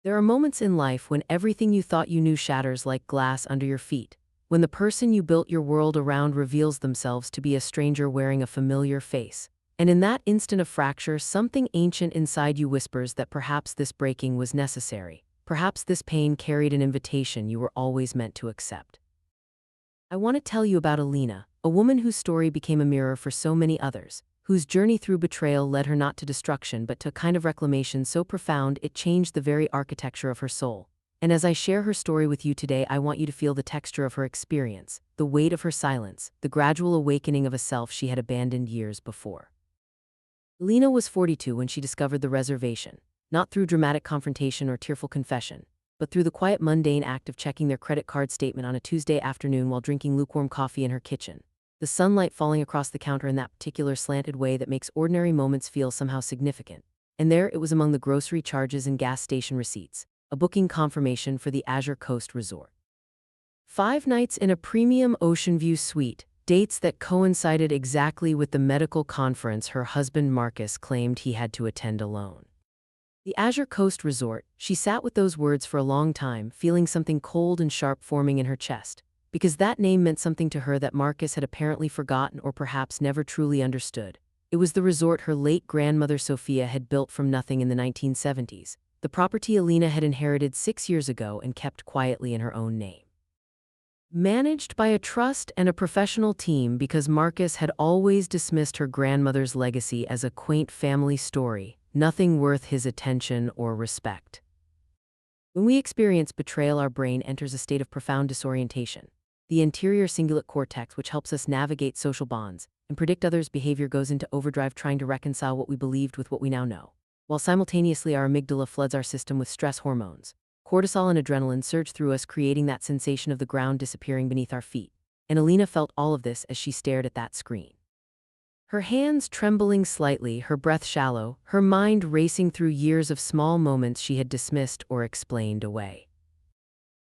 There are moments in life when everything you thought you knew shatters like glass under your feet, when the person you built your world around reveals themselves to be a stranger wearing a familiar face. And in that instant of fracture, something ancient inside you whispers that perhaps this breaking was necessary. Perhaps this pain carried an invitation you were always meant to accept. I want to tell you about Elena, a woman whose story became a mirror for so many others, whose journey through betrayal led her not to destruction but to a kind of reclamation so profound it changed the very architecture of her soul. And as I share her story with you today, I want you to feel the texture of her experience, the weight of her silence, the gradual awakening of a self she had abandoned years before. Elena was 42 when she discovered the reservation, not through dramatic confrontation or tearful confession, but through the quiet mundane act of checking their credit card statement on a Tuesday afternoon while drinking lukewarm coffee in her kitchen. The sunlight falling across the counter in that particular slanted way that makes ordinary moments feel somehow significant. And there it was among the grocery charges and gas station receipts, a booking confirmation for the Azure Coast Resort. 5 nights in a premium ocean view suite, dates that coincided exactly with the medical conference her husband Marcus claimed he had to attend alone. The Azure Coast Resort, she sat with those words for a long time, feeling something cold and sharp forming in her chest. Because that name meant something to her that Marcus had apparently forgotten or perhaps never truly understood. It was the resort her late grandmother Sophia had built from nothing in the 1970s, the property Elena had inherited 6 years ago and kept quietly in her own name. Managed by a trust and a professional team because Marcus had always dismissed her grandmother's legacy as a quaint family story, nothing worth his attention or respect. When we experience betrayal, our brain enters a state of profound disorientation. The anterior cingulate cortex, which helps us navigate social bonds and predict others' behavior, goes into overdrive trying to reconcile what we believed with what we now know, while simultaneously our amygdala floods our system with stress hormones. Cortisol and adrenaline surge through us, creating that sensation of the ground disappearing beneath our feet. And Elena felt all of this as she stared at that screen. Her hands trembling slightly, her breath shallow, her mind racing through years of small moments she had dismissed or explained away.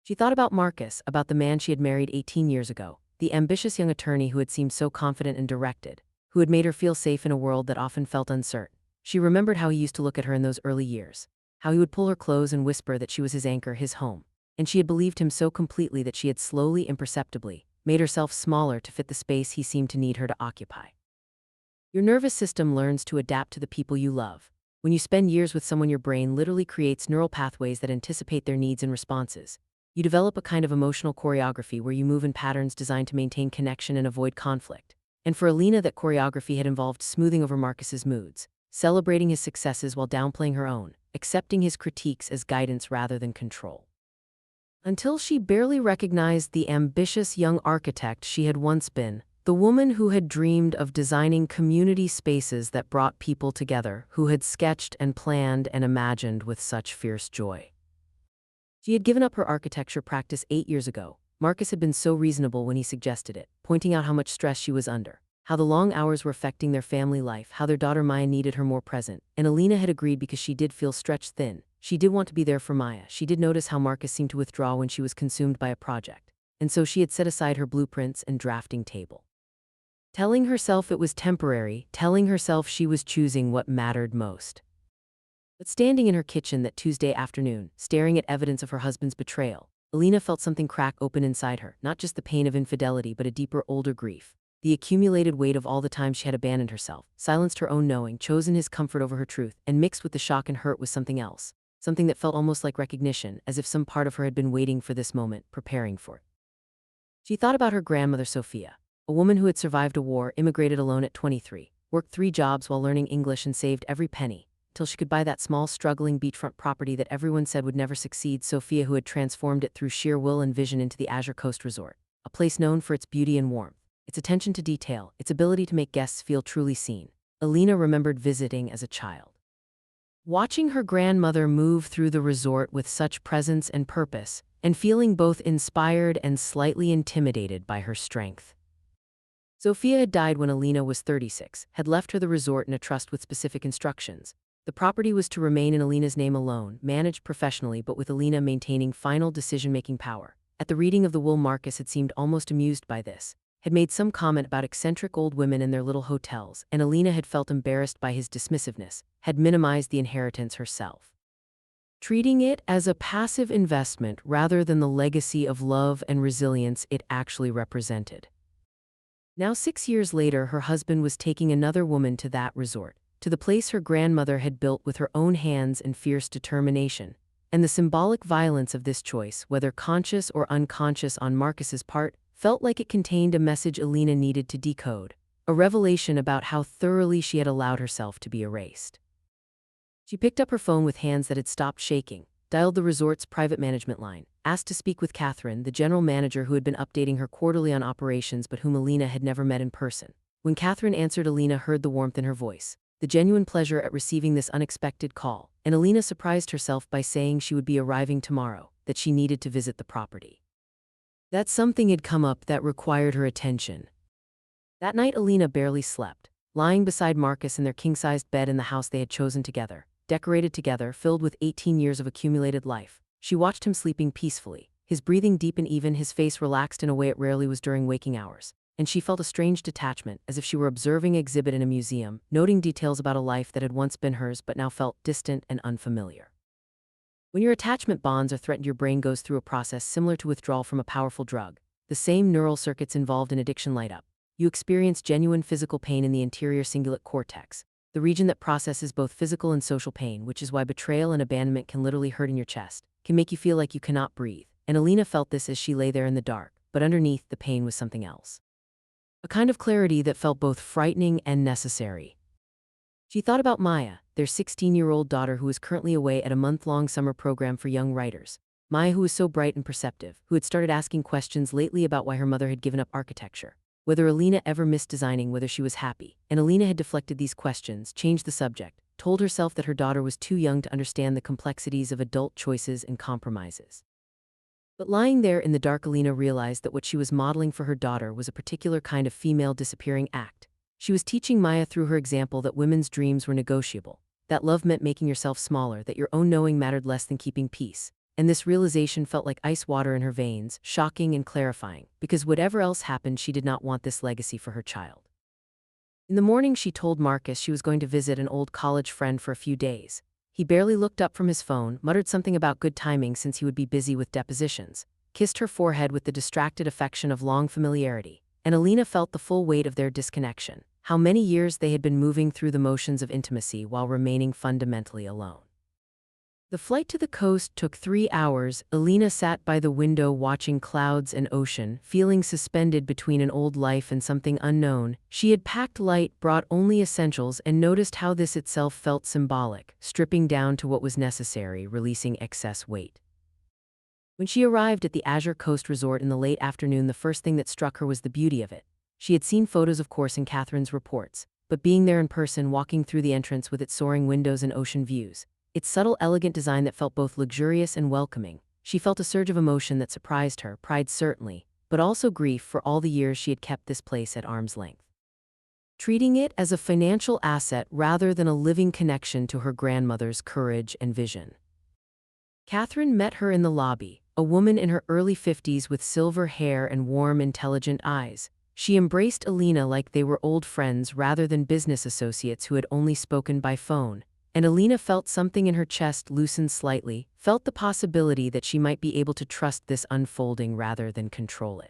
She thought about Marcus, about the man she had married 18 years ago, the ambitious young attorney who had seemed so confident and directed, who had made her feel safe in a world that often felt uncertain. She remembered how he used to look at her in those early years, how he would pull her close and whisper that she was his anchor, his home. And she had believed him so completely that she had slowly, imperceptibly, made herself smaller to fit the space he seemed to need her to occupy. Your nervous system learns to adapt to the people you love. When you spend years with someone, your brain literally creates neural pathways that anticipate their needs and responses. You develop a kind of emotional choreography where you move in patterns designed to maintain connection and avoid conflict. And for Elena, that choreography had involved smoothing over Marcus's moods, celebrating his successes while downplaying her own, accepting his critiques as guidance rather than control. Until she barely recognized the ambitious young architect she had once been, the woman who had dreamed of designing community spaces that brought people together, who had sketched and planned and imagined with such fierce joy. She had given up her architecture practice 8 years ago. Marcus had been so reasonable when he suggested it, pointing out how much stress she was under, how the long hours were affecting their family life, how their daughter Maya needed her more present. And Elena had agreed because she did feel stretched thin. She did want to be there for Maya. She did notice how Marcus seemed to withdraw when she was consumed by a project. And so she had set aside her blueprints and drafting table. Telling herself it was temporary, telling herself she was choosing what mattered most. But standing in her kitchen that Tuesday afternoon, staring at evidence of her husband's betrayal, Elena felt something crack open inside her, not just the pain of infidelity but a deeper, older grief. The accumulated weight of all the time she had abandoned herself, silenced her own knowing, chosen his comfort over her truth, and mixed with the shock and hurt was something else, something that felt almost like recognition, as if some part of her had been waiting for this moment, preparing for it. She thought about her grandmother Sophia, a woman who had survived a war, immigrated alone at 23, worked 3 jobs while learning English and saved every penny, till she could buy that small, struggling beachfront property that everyone said would never succeed. Sophia, who had transformed it through sheer will and vision into the Azure Coast Resort, a place known for its beauty and warmth, its attention to detail, its ability to make guests feel truly seen. Elena remembered visiting as a child. Watching her grandmother move through the resort with such presence and purpose, and feeling both inspired and slightly intimidated by her strength. Sophia had died when Elena was 36, had left her the resort in a trust with specific instructions. The property was to remain in Elena's name alone, managed professionally but with Elena maintaining final decision-making power. At the reading of the will, Marcus had seemed almost amused by this, had made some comment about eccentric old women in their little hotels, and Elena had felt embarrassed by his dismissiveness, had minimized the inheritance herself. treating it as a passive investment rather than the legacy of love and resilience it actually represented. Now 6 years later, her husband was taking another woman to that resort, to the place her grandmother had built with her own hands and fierce determination. And the symbolic violence of this choice, whether conscious or unconscious on Marcus's part, felt like it contained a message Elena needed to decode, a revelation about how thoroughly she had allowed herself to be erased. She picked up her phone with hands that had stopped shaking, dialed the resort's private management line, asked to speak with Catherine, the general manager who had been updating her quarterly on operations but whom Elena had never met in person. When Catherine answered, Elena heard the warmth in her voice, the genuine pleasure at receiving this unexpected call, and Elena surprised herself by saying she would be arriving tomorrow, that she needed to visit the property. That something had come up that required her attention. That night Elena barely slept, lying beside Marcus in their king-sized bed in the house they had chosen together, decorated together, filled with 18 years of accumulated life. She watched him sleeping peacefully, his breathing deep and even, his face relaxed in a way it rarely was during waking hours. And she felt a strange detachment, as if she were observing an exhibit in a museum, noting details about a life that had once been hers but now felt distant and unfamiliar. When your attachment bonds are threatened, your brain goes through a process similar to withdrawal from a powerful drug. The same neural circuits involved in addiction light up. You experience genuine physical pain in the anterior cingulate cortex, the region that processes both physical and social pain, which is why betrayal and abandonment can literally hurt in your chest, can make you feel like you cannot breathe. And Elena felt this as she lay there in the dark, but underneath the pain was something else. A kind of clarity that felt both frightening and necessary. She thought about Maya, their 16-year-old daughter who was currently away at a month-long summer program for young writers. Maya, who was so bright and perceptive, who had started asking questions lately about why her mother had given up architecture, whether Elena ever missed designing, whether she was happy. And Elena had deflected these questions, changed the subject, told herself that her daughter was too young to understand the complexities of adult choices and compromises. But lying there in the dark, Elena realized that what she was modeling for her daughter was a particular kind of female disappearing act. She was teaching Maya through her example that women's dreams were negotiable, that love meant making yourself smaller, that your own knowing mattered less than keeping peace. And this realization felt like ice water in her veins, shocking and clarifying, because whatever else happened, she did not want this legacy for her child. In the morning, she told Marcus she was going to visit an old college friend for a few days. He barely looked up from his phone, muttered something about good timing since he would be busy with depositions, kissed her forehead with the distracted affection of long familiarity, and Elena felt the full weight of their disconnection, how many years they had been moving through the motions of intimacy while remaining fundamentally alone. The flight to the coast took 3 hours. Elena sat by the window watching clouds and ocean, feeling suspended between an old life and something unknown. She had packed light, brought only essentials, and noticed how this itself felt symbolic, stripping down to what was necessary, releasing excess weight. When she arrived at the Azure Coast Resort in the late afternoon, the first thing that struck her was the beauty of it. She had seen photos, of course, in Catherine's reports, but being there in person, walking through the entrance with its soaring windows and ocean views, its subtle, elegant design that felt both luxurious and welcoming, she felt a surge of emotion that surprised her, pride certainly, but also grief for all the years she had kept this place at arm's length, treating it as a financial asset rather than a living connection to her grandmother's courage and vision. Catherine met her in the lobby, a woman in her early 50s with silver hair and warm, intelligent eyes. She embraced Elena like they were old friends rather than business associates who had only spoken by phone. And Elena felt something in her chest loosen slightly, felt the possibility that she might be able to trust this unfolding rather than control it.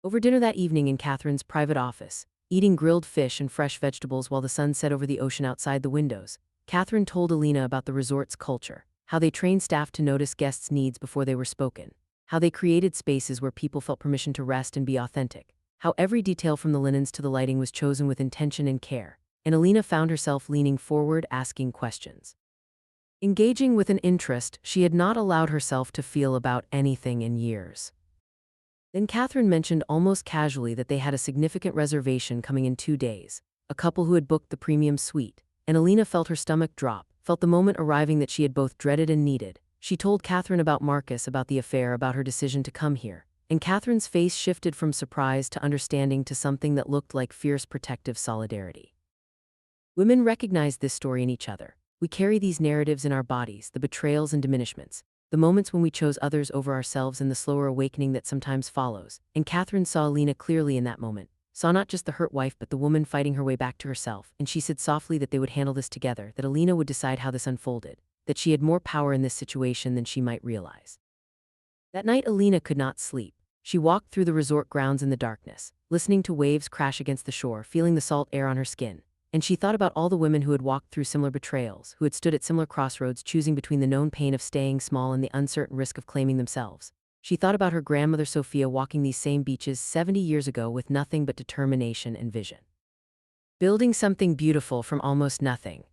Over dinner that evening in Catherine's private office, eating grilled fish and fresh vegetables while the sun set over the ocean outside the windows, Catherine told Elena about the resort's culture, how they trained staff to notice guests' needs before they were spoken, how they created spaces where people felt permission to rest and be authentic, how every detail from the linens to the lighting was chosen with intention and care. And Elena found herself leaning forward, asking questions, engaging with an interest she had not allowed herself to feel about anything in years. Then Catherine mentioned almost casually that they had a significant reservation coming in 2 days, a couple who had booked the premium suite, and Elena felt her stomach drop, felt the moment arriving that she had both dreaded and needed. She told Catherine about Marcus, about the affair, about her decision to come here, and Catherine's face shifted from surprise to understanding to something that looked like fierce protective solidarity. Women recognize this story in each other. We carry these narratives in our bodies, the betrayals and diminishments, the moments when we chose others over ourselves, and the slower awakening that sometimes follows. And Catherine saw Elena clearly in that moment, saw not just the hurt wife but the woman fighting her way back to herself, and she said softly that they would handle this together, that Elena would decide how this unfolded, that she had more power in this situation than she might realize. That night, Elena could not sleep. She walked through the resort grounds in the darkness, listening to waves crash against the shore, feeling the salt air on her skin. And she thought about all the women who had walked through similar betrayals, who had stood at similar crossroads, choosing between the known pain of staying small and the uncertain risk of claiming themselves. She thought about her grandmother Sophia walking these same beaches 70 years ago with nothing but determination and vision. Building something beautiful from almost nothing.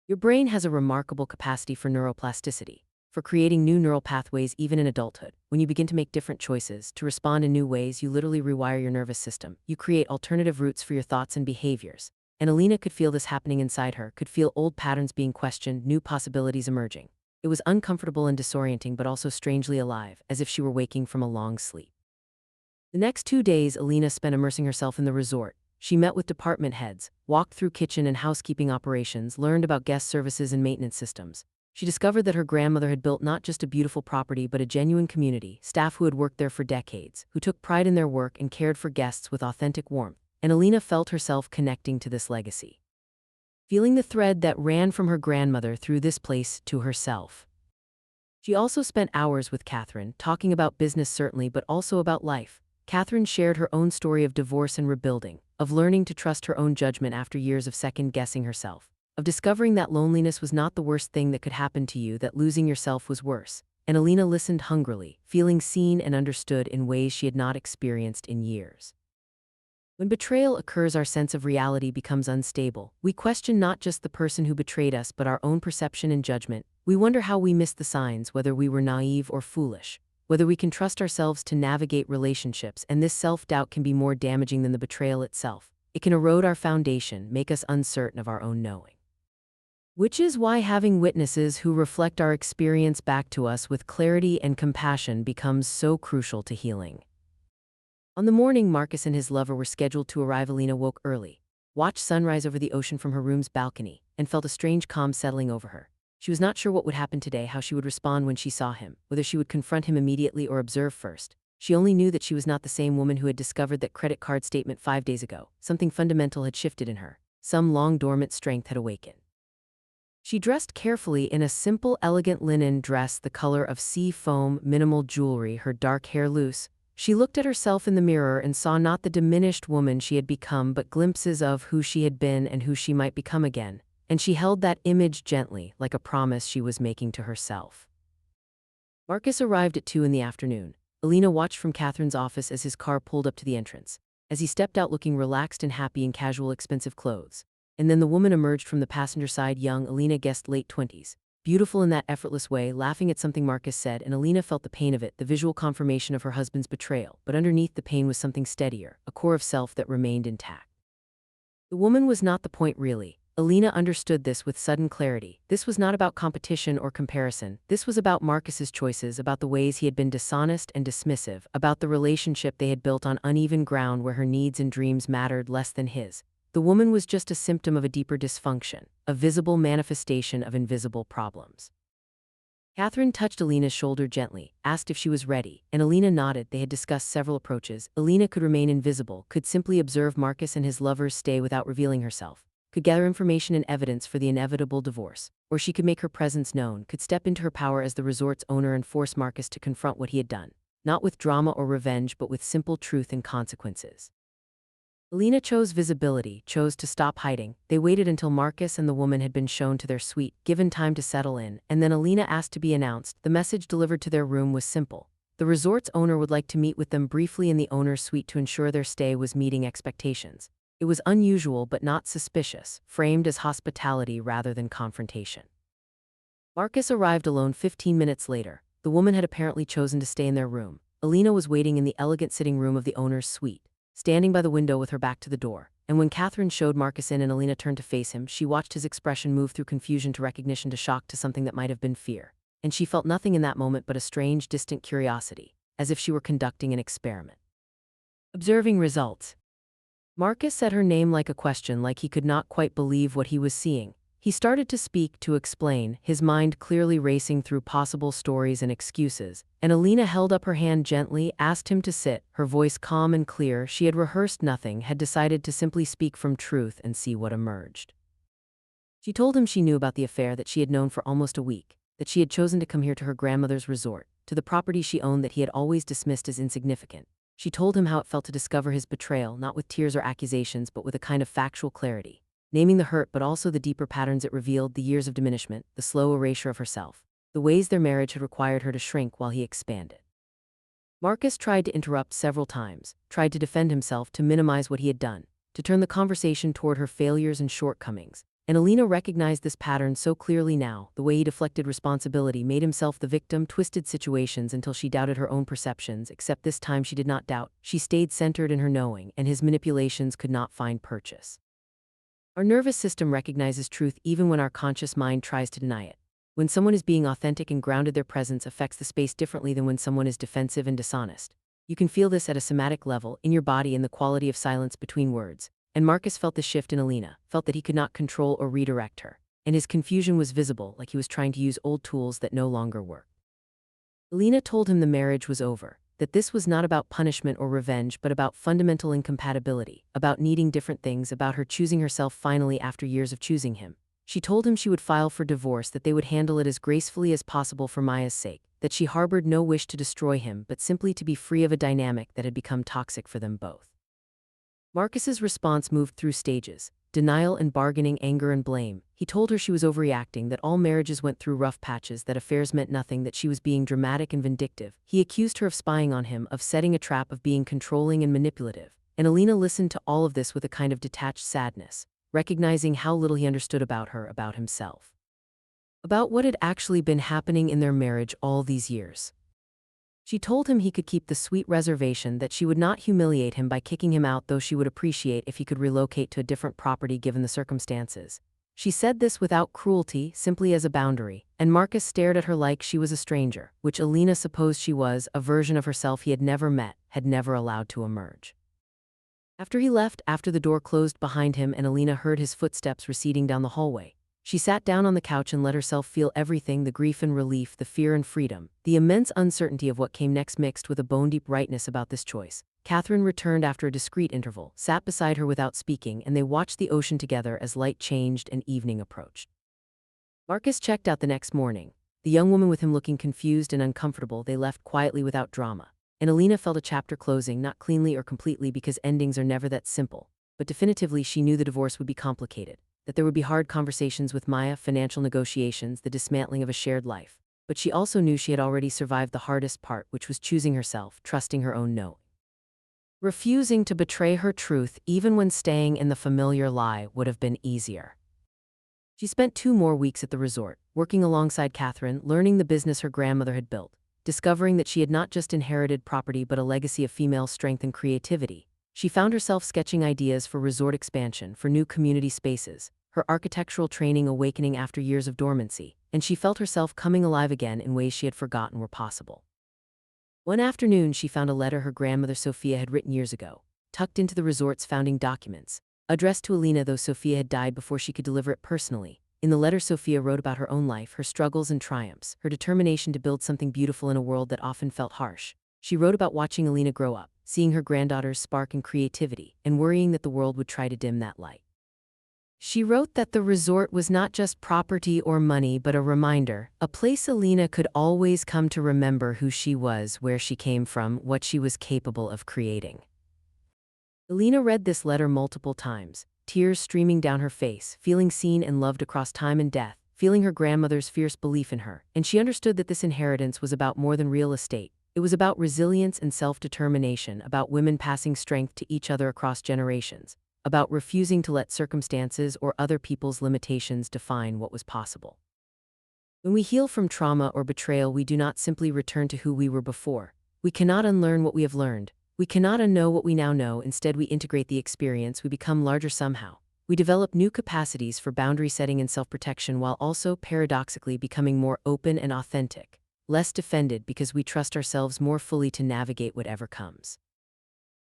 Your brain has a remarkable capacity for neuroplasticity, for creating new neural pathways even in adulthood. When you begin to make different choices, to respond in new ways, you literally rewire your nervous system. You create alternative routes for your thoughts and behaviors. And Elena could feel this happening inside her, could feel old patterns being questioned, new possibilities emerging. It was uncomfortable and disorienting, but also strangely alive, as if she were waking from a long sleep. The next 2 days, Elena spent immersing herself in the resort. She met with department heads, walked through kitchen and housekeeping operations, learned about guest services and maintenance systems. She discovered that her grandmother had built not just a beautiful property but a genuine community, staff who had worked there for decades, who took pride in their work and cared for guests with authentic warmth. And Elena felt herself connecting to this legacy, feeling the thread that ran from her grandmother through this place to herself. She also spent hours with Catherine, talking about business certainly, but also about life. Catherine shared her own story of divorce and rebuilding, of learning to trust her own judgment after years of second-guessing herself, of discovering that loneliness was not the worst thing that could happen to you, that losing yourself was worse. And Elena listened hungrily, feeling seen and understood in ways she had not experienced in years. When betrayal occurs, our sense of reality becomes unstable. We question not just the person who betrayed us, but our own perception and judgment. We wonder how we missed the signs, whether we were naive or foolish, whether we can trust ourselves to navigate relationships, and this self-doubt can be more damaging than the betrayal itself. It can erode our foundation, make us uncertain of our own knowing. Which is why having witnesses who reflect our experience back to us with clarity and compassion becomes so crucial to healing. On the morning Marcus and his lover were scheduled to arrive, Elena woke early, watched sunrise over the ocean from her room's balcony, and felt a strange calm settling over her. She was not sure what would happen today, how she would respond when she saw him, whether she would confront him immediately or observe first. She only knew that she was not the same woman who had discovered that credit card statement 5 days ago. Something fundamental had shifted in her. Some long-dormant strength had awakened. She dressed carefully in a simple, elegant linen dress the color of sea foam, minimal jewelry, her dark hair loose. She looked at herself in the mirror and saw not the diminished woman she had become, but glimpses of who she had been and who she might become again. And she held that image gently, like a promise she was making to herself. Marcus arrived at 2 in the afternoon. Elena watched from Catherine's office as his car pulled up to the entrance, as he stepped out looking relaxed and happy in casual, expensive clothes. And then the woman emerged from the passenger side, young, Elena guessed late 20s. Beautiful in that effortless way, laughing at something Marcus said, and Elena felt the pain of it, the visual confirmation of her husband's betrayal. But underneath the pain was something steadier, a core of self that remained intact. The woman was not the point, really. Elena understood this with sudden clarity. This was not about competition or comparison. This was about Marcus's choices, about the ways he had been dishonest and dismissive, about the relationship they had built on uneven ground where her needs and dreams mattered less than his. The woman was just a symptom of a deeper dysfunction, a visible manifestation of invisible problems. Catherine touched Elena's shoulder gently, asked if she was ready, and Elena nodded. They had discussed several approaches. Elena could remain invisible, could simply observe Marcus and his lover's stay without revealing herself, could gather information and evidence for the inevitable divorce, or she could make her presence known, could step into her power as the resort's owner and force Marcus to confront what he had done, not with drama or revenge but with simple truth and consequences. Elena chose visibility, chose to stop hiding. They waited until Marcus and the woman had been shown to their suite, given time to settle in, and then Elena asked to be announced. The message delivered to their room was simple. The resort's owner would like to meet with them briefly in the owner's suite to ensure their stay was meeting expectations. It was unusual but not suspicious, framed as hospitality rather than confrontation. Marcus arrived alone 15 minutes later. The woman had apparently chosen to stay in their room. Elena was waiting in the elegant sitting room of the owner's suite, standing by the window with her back to the door. And when Catherine showed Marcus in and Elena turned to face him, she watched his expression move through confusion to recognition to shock to something that might have been fear. And she felt nothing in that moment but a strange, distant curiosity, as if she were conducting an experiment. Observing results. Marcus said her name like a question, like he could not quite believe what he was seeing. He started to speak, to explain, his mind clearly racing through possible stories and excuses, and Elena held up her hand gently, asked him to sit, her voice calm and clear. She had rehearsed nothing, had decided to simply speak from truth and see what emerged. She told him she knew about the affair, that she had known for almost a week, that she had chosen to come here to her grandmother's resort, to the property she owned that he had always dismissed as insignificant. She told him how it felt to discover his betrayal, not with tears or accusations, but with a kind of factual clarity, naming the hurt but also the deeper patterns it revealed, the years of diminishment, the slow erasure of herself, the ways their marriage had required her to shrink while he expanded. Marcus tried to interrupt several times, tried to defend himself, to minimize what he had done, to turn the conversation toward her failures and shortcomings. And Elena recognized this pattern so clearly now. The way he deflected responsibility, made himself the victim, twisted situations until she doubted her own perceptions, except this time she did not doubt. She stayed centered in her knowing, and his manipulations could not find purchase. Our nervous system recognizes truth even when our conscious mind tries to deny it. When someone is being authentic and grounded, their presence affects the space differently than when someone is defensive and dishonest. You can feel this at a somatic level, in your body, in the quality of silence between words. And Marcus felt the shift in Elena, felt that he could not control or redirect her, and his confusion was visible, like he was trying to use old tools that no longer worked. Elena told him the marriage was over, that this was not about punishment or revenge, but about fundamental incompatibility, about needing different things, about her choosing herself finally after years of choosing him. She told him she would file for divorce, that they would handle it as gracefully as possible for Maya's sake, that she harbored no wish to destroy him, but simply to be free of a dynamic that had become toxic for them both. Marcus's response moved through stages: denial and bargaining, anger and blame. He told her she was overreacting, that all marriages went through rough patches, that affairs meant nothing, that she was being dramatic and vindictive. He accused her of spying on him, of setting a trap, of being controlling and manipulative. And Elena listened to all of this with a kind of detached sadness, recognizing how little he understood about her, about himself, about what had actually been happening in their marriage all these years. She told him he could keep the sweet reservation, that she would not humiliate him by kicking him out, though she would appreciate if he could relocate to a different property given the circumstances. She said this without cruelty, simply as a boundary, and Marcus stared at her like she was a stranger, which Elena supposed she was, a version of herself he had never met, had never allowed to emerge. After he left, after the door closed behind him and Elena heard his footsteps receding down the hallway, she sat down on the couch and let herself feel everything: the grief and relief, the fear and freedom, the immense uncertainty of what came next, mixed with a bone-deep rightness about this choice. Catherine returned after a discreet interval, sat beside her without speaking, and they watched the ocean together as light changed and evening approached. Marcus checked out the next morning, the young woman with him looking confused and uncomfortable. They left quietly without drama, and Elena felt a chapter closing, not cleanly or completely, because endings are never that simple, but definitively she knew the divorce would be complicated, that there would be hard conversations with Maya, financial negotiations, the dismantling of a shared life. But she also knew she had already survived the hardest part, which was choosing herself, trusting her own no, refusing to betray her truth, even when staying in the familiar lie would have been easier. She spent 2 more weeks at the resort, working alongside Catherine, learning the business her grandmother had built, discovering that she had not just inherited property but a legacy of female strength and creativity. She found herself sketching ideas for resort expansion, for new community spaces, her architectural training awakening after years of dormancy, and she felt herself coming alive again in ways she had forgotten were possible. One afternoon she found a letter her grandmother Sophia had written years ago, tucked into the resort's founding documents, addressed to Elena, though Sophia had died before she could deliver it personally. In the letter, Sophia wrote about her own life, her struggles and triumphs, her determination to build something beautiful in a world that often felt harsh. She wrote about watching Elena grow up, seeing her granddaughter's spark and creativity, and worrying that the world would try to dim that light. She wrote that the resort was not just property or money, but a reminder, a place Elena could always come to remember who she was, where she came from, what she was capable of creating. Elena read this letter multiple times, tears streaming down her face, feeling seen and loved across time and death, feeling her grandmother's fierce belief in her, and she understood that this inheritance was about more than real estate. It was about resilience and self-determination, about women passing strength to each other across generations, about refusing to let circumstances or other people's limitations define what was possible. When we heal from trauma or betrayal, we do not simply return to who we were before. We cannot unlearn what we have learned. We cannot unknow what we now know. Instead, we integrate the experience. We become larger somehow. We develop new capacities for boundary setting and self-protection, while also, paradoxically, becoming more open and authentic, less defended, because we trust ourselves more fully to navigate whatever comes.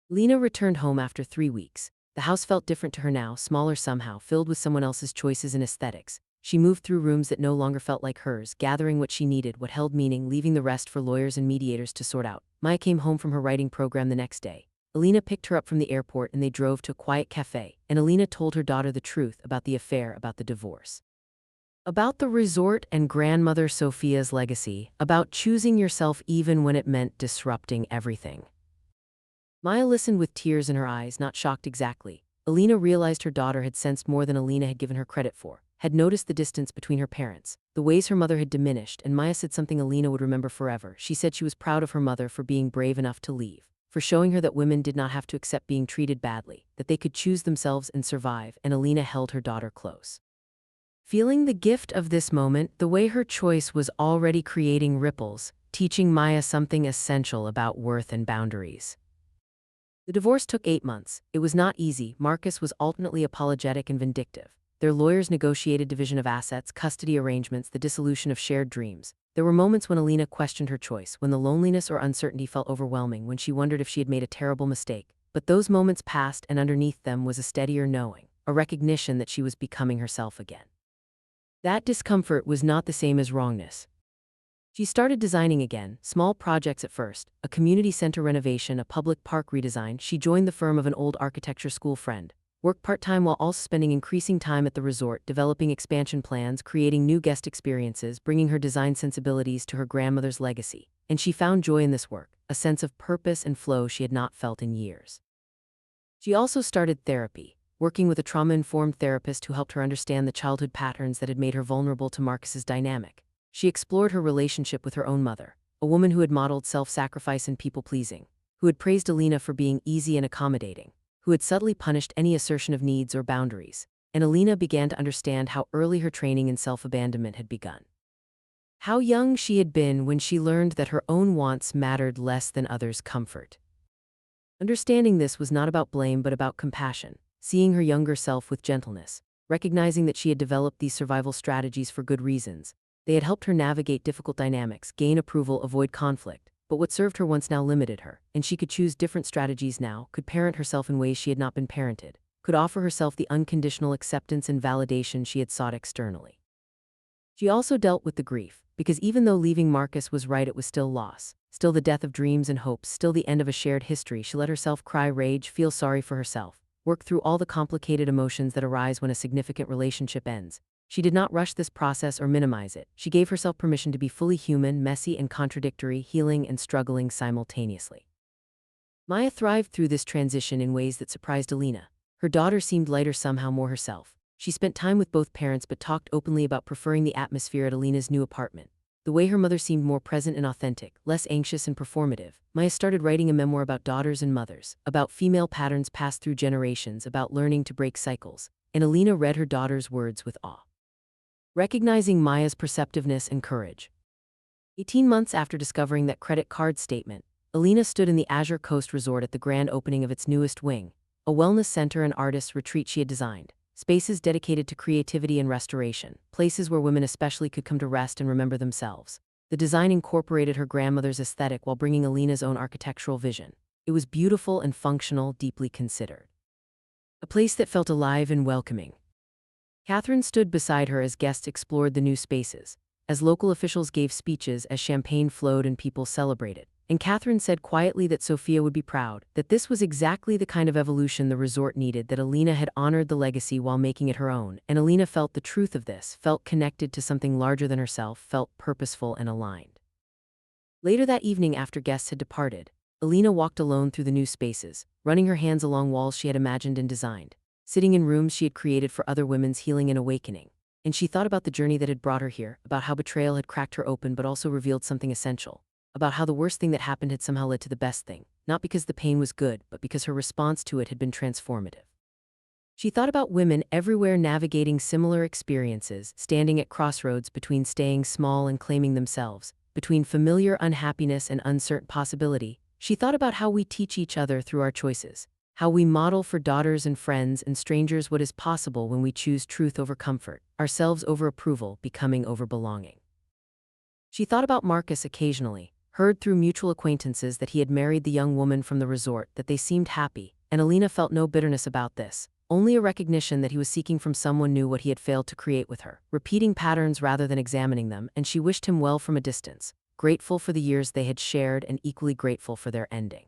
Lena returned home after 3 weeks. The house felt different to her now, smaller somehow, filled with someone else's choices and aesthetics. She moved through rooms that no longer felt like hers, gathering what she needed, what held meaning, leaving the rest for lawyers and mediators to sort out. Maya came home from her writing program the next day. Elena picked her up from the airport and they drove to a quiet cafe, and Elena told her daughter the truth about the affair, about the divorce. About the resort and grandmother Sophia's legacy, about choosing yourself even when it meant disrupting everything. Maya listened with tears in her eyes, not shocked exactly. Elena realized her daughter had sensed more than Elena had given her credit for, had noticed the distance between her parents, the ways her mother had diminished, and Maya said something Elena would remember forever. She said she was proud of her mother for being brave enough to leave, for showing her that women did not have to accept being treated badly, that they could choose themselves and survive, and Elena held her daughter close. Feeling the gift of this moment, the way her choice was already creating ripples, teaching Maya something essential about worth and boundaries. The divorce took 8 months. It was not easy. Marcus was alternately apologetic and vindictive. Their lawyers negotiated division of assets, custody arrangements, the dissolution of shared dreams. There were moments when Elena questioned her choice, when the loneliness or uncertainty felt overwhelming, when she wondered if she had made a terrible mistake. But those moments passed, and underneath them was a steadier knowing, a recognition that she was becoming herself again. That discomfort was not the same as wrongness. She started designing again, small projects at first, a community center renovation, a public park redesign. She joined the firm of an old architecture school friend, worked part-time while also spending increasing time at the resort, developing expansion plans, creating new guest experiences, bringing her design sensibilities to her grandmother's legacy. And she found joy in this work, a sense of purpose and flow she had not felt in years. She also started therapy, working with a trauma-informed therapist who helped her understand the childhood patterns that had made her vulnerable to Marcus's dynamic. She explored her relationship with her own mother, a woman who had modeled self-sacrifice and people-pleasing, who had praised Elena for being easy and accommodating, who had subtly punished any assertion of needs or boundaries, and Elena began to understand how early her training in self-abandonment had begun. How young she had been when she learned that her own wants mattered less than others' comfort. Understanding this was not about blame but about compassion, seeing her younger self with gentleness, recognizing that she had developed these survival strategies for good reasons. They had helped her navigate difficult dynamics, gain approval, avoid conflict, but what served her once now limited her, and she could choose different strategies now, could parent herself in ways she had not been parented, could offer herself the unconditional acceptance and validation she had sought externally. She also dealt with the grief, because even though leaving Marcus was right, it was still loss, still the death of dreams and hopes, still the end of a shared history. She let herself cry, rage, feel sorry for herself, work through all the complicated emotions that arise when a significant relationship ends. She did not rush this process or minimize it. She gave herself permission to be fully human, messy and contradictory, healing and struggling simultaneously. Maya thrived through this transition in ways that surprised Elena. Her daughter seemed lighter, somehow more herself. She spent time with both parents but talked openly about preferring the atmosphere at Elena's new apartment. The way her mother seemed more present and authentic, less anxious and performative. Maya started writing a memoir about daughters and mothers, about female patterns passed through generations, about learning to break cycles, and Elena read her daughter's words with awe, recognizing Maya's perceptiveness and courage. 18 months after discovering that credit card statement, Elena stood in the Azure Coast Resort at the grand opening of its newest wing, a wellness center and artist retreat she had designed, spaces dedicated to creativity and restoration, places where women especially could come to rest and remember themselves. The design incorporated her grandmother's aesthetic while bringing Elena's own architectural vision. It was beautiful and functional, deeply considered. A place that felt alive and welcoming. Catherine stood beside her as guests explored the new spaces, as local officials gave speeches, as champagne flowed and people celebrated. And Catherine said quietly that Sophia would be proud, that this was exactly the kind of evolution the resort needed, that Elena had honored the legacy while making it her own. And Elena felt the truth of this, felt connected to something larger than herself, felt purposeful and aligned. Later that evening, after guests had departed, Elena walked alone through the new spaces, running her hands along walls she had imagined and designed, sitting in rooms she had created for other women's healing and awakening. And she thought about the journey that had brought her here, about how betrayal had cracked her open but also revealed something essential, about how the worst thing that happened had somehow led to the best thing, not because the pain was good, but because her response to it had been transformative. She thought about women everywhere navigating similar experiences, standing at crossroads between staying small and claiming themselves, between familiar unhappiness and uncertain possibility. She thought about how we teach each other through our choices, how we model for daughters and friends and strangers what is possible when we choose truth over comfort, ourselves over approval, becoming over belonging. She thought about Marcus occasionally, heard through mutual acquaintances that he had married the young woman from the resort, that they seemed happy, and Elena felt no bitterness about this, only a recognition that he was seeking from someone new what he had failed to create with her, repeating patterns rather than examining them, and she wished him well from a distance, grateful for the years they had shared and equally grateful for their ending.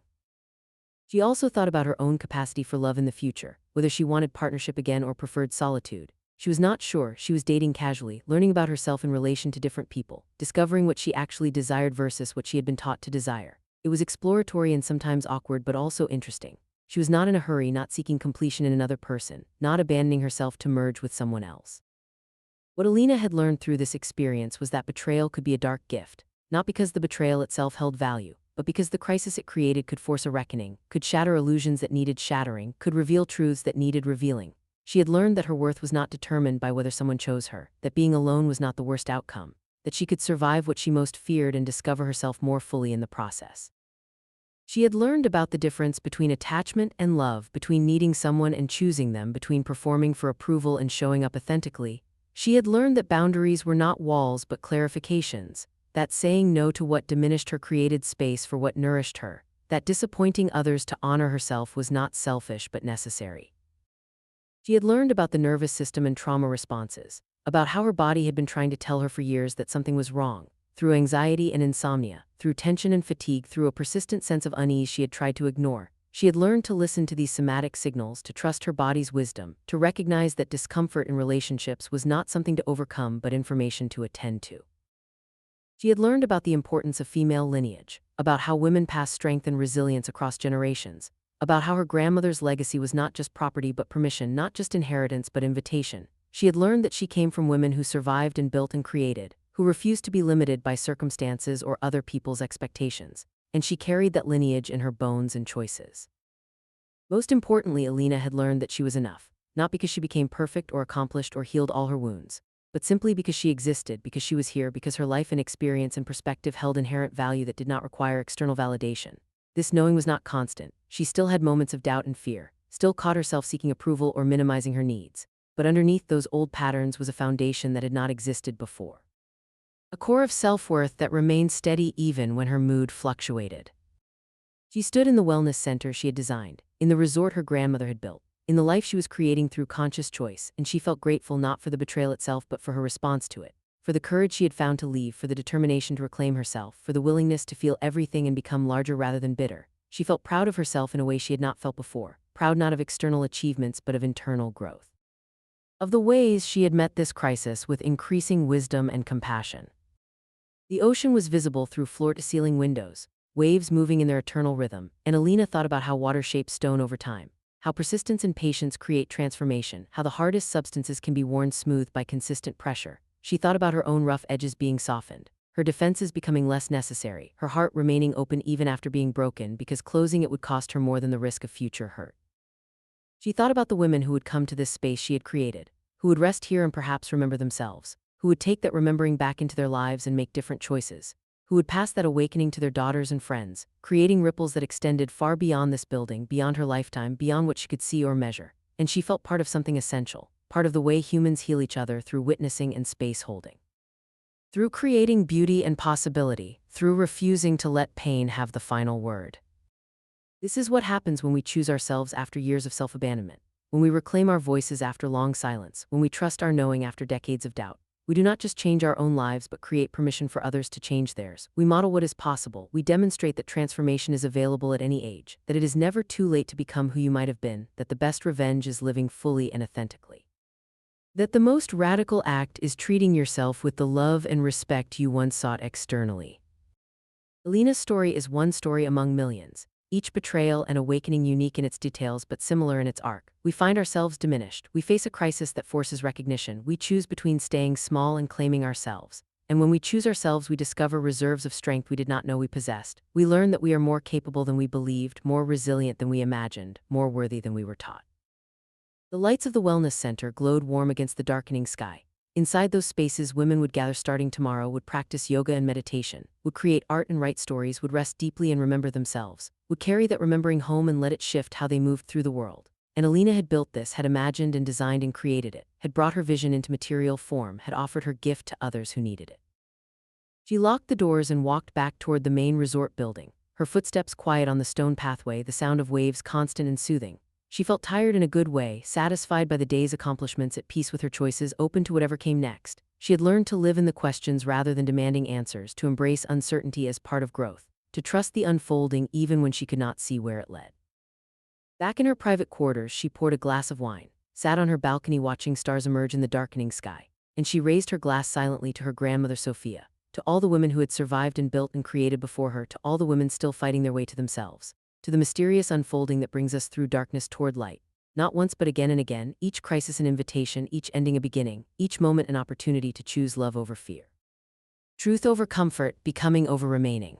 She also thought about her own capacity for love in the future, whether she wanted partnership again or preferred solitude. She was not sure, she was dating casually, learning about herself in relation to different people, discovering what she actually desired versus what she had been taught to desire. It was exploratory and sometimes awkward but also interesting. She was not in a hurry, not seeking completion in another person, not abandoning herself to merge with someone else. What Elena had learned through this experience was that betrayal could be a dark gift, not because the betrayal itself held value, but because the crisis it created could force a reckoning, could shatter illusions that needed shattering, could reveal truths that needed revealing. She had learned that her worth was not determined by whether someone chose her, that being alone was not the worst outcome, that she could survive what she most feared and discover herself more fully in the process. She had learned about the difference between attachment and love, between needing someone and choosing them, between performing for approval and showing up authentically. She had learned that boundaries were not walls but clarifications, that saying no to what diminished her created space for what nourished her, that disappointing others to honor herself was not selfish but necessary. She had learned about the nervous system and trauma responses, about how her body had been trying to tell her for years that something was wrong, through anxiety and insomnia, through tension and fatigue, through a persistent sense of unease she had tried to ignore. She had learned to listen to these somatic signals, to trust her body's wisdom, to recognize that discomfort in relationships was not something to overcome but information to attend to. She had learned about the importance of female lineage, about how women pass strength and resilience across generations, about how her grandmother's legacy was not just property but permission, not just inheritance but invitation. She had learned that she came from women who survived and built and created, who refused to be limited by circumstances or other people's expectations, and she carried that lineage in her bones and choices. Most importantly, Elena had learned that she was enough, not because she became perfect or accomplished or healed all her wounds, but simply because she existed, because she was here, because her life and experience and perspective held inherent value that did not require external validation. This knowing was not constant. She still had moments of doubt and fear, still caught herself seeking approval or minimizing her needs. But underneath those old patterns was a foundation that had not existed before. A core of self-worth that remained steady even when her mood fluctuated. She stood in the wellness center she had designed, in the resort her grandmother had built, in the life she was creating through conscious choice, and she felt grateful not for the betrayal itself but for her response to it, for the courage she had found to leave, for the determination to reclaim herself, for the willingness to feel everything and become larger rather than bitter. She felt proud of herself in a way she had not felt before, proud not of external achievements but of internal growth. Of the ways she had met this crisis with increasing wisdom and compassion. The ocean was visible through floor-to-ceiling windows, waves moving in their eternal rhythm, and Elena thought about how water shapes stone over time, how persistence and patience create transformation, how the hardest substances can be worn smooth by consistent pressure. She thought about her own rough edges being softened, her defenses becoming less necessary, her heart remaining open even after being broken because closing it would cost her more than the risk of future hurt. She thought about the women who would come to this space she had created, who would rest here and perhaps remember themselves, who would take that remembering back into their lives and make different choices, who would pass that awakening to their daughters and friends, creating ripples that extended far beyond this building, beyond her lifetime, beyond what she could see or measure. And she felt part of something essential, part of the way humans heal each other through witnessing and space holding. Through creating beauty and possibility, through refusing to let pain have the final word. This is what happens when we choose ourselves after years of self-abandonment, when we reclaim our voices after long silence, when we trust our knowing after decades of doubt. We do not just change our own lives but create permission for others to change theirs. We model what is possible. We demonstrate that transformation is available at any age, that it is never too late to become who you might have been, that the best revenge is living fully and authentically. That the most radical act is treating yourself with the love and respect you once sought externally. Elena's story is one story among millions, each betrayal and awakening unique in its details but similar in its arc. We find ourselves diminished. We face a crisis that forces recognition. We choose between staying small and claiming ourselves. And when we choose ourselves, we discover reserves of strength we did not know we possessed. We learn that we are more capable than we believed, more resilient than we imagined, more worthy than we were taught. The lights of the wellness center glowed warm against the darkening sky. Inside those spaces, women would gather starting tomorrow, would practice yoga and meditation, would create art and write stories, would rest deeply and remember themselves, would carry that remembering home and let it shift how they moved through the world. And Elena had built this, had imagined and designed and created it, had brought her vision into material form, had offered her gift to others who needed it. She locked the doors and walked back toward the main resort building, her footsteps quiet on the stone pathway, the sound of waves constant and soothing. She felt tired in a good way, satisfied by the day's accomplishments, at peace with her choices, open to whatever came next. She had learned to live in the questions rather than demanding answers, to embrace uncertainty as part of growth, to trust the unfolding even when she could not see where it led. Back in her private quarters, she poured a glass of wine, sat on her balcony watching stars emerge in the darkening sky, and she raised her glass silently to her grandmother Sophia, to all the women who had survived and built and created before her, to all the women still fighting their way to themselves, to the mysterious unfolding that brings us through darkness toward light. Not once but again and again, each crisis an invitation, each ending a beginning, each moment an opportunity to choose love over fear. Truth over comfort, becoming over remaining.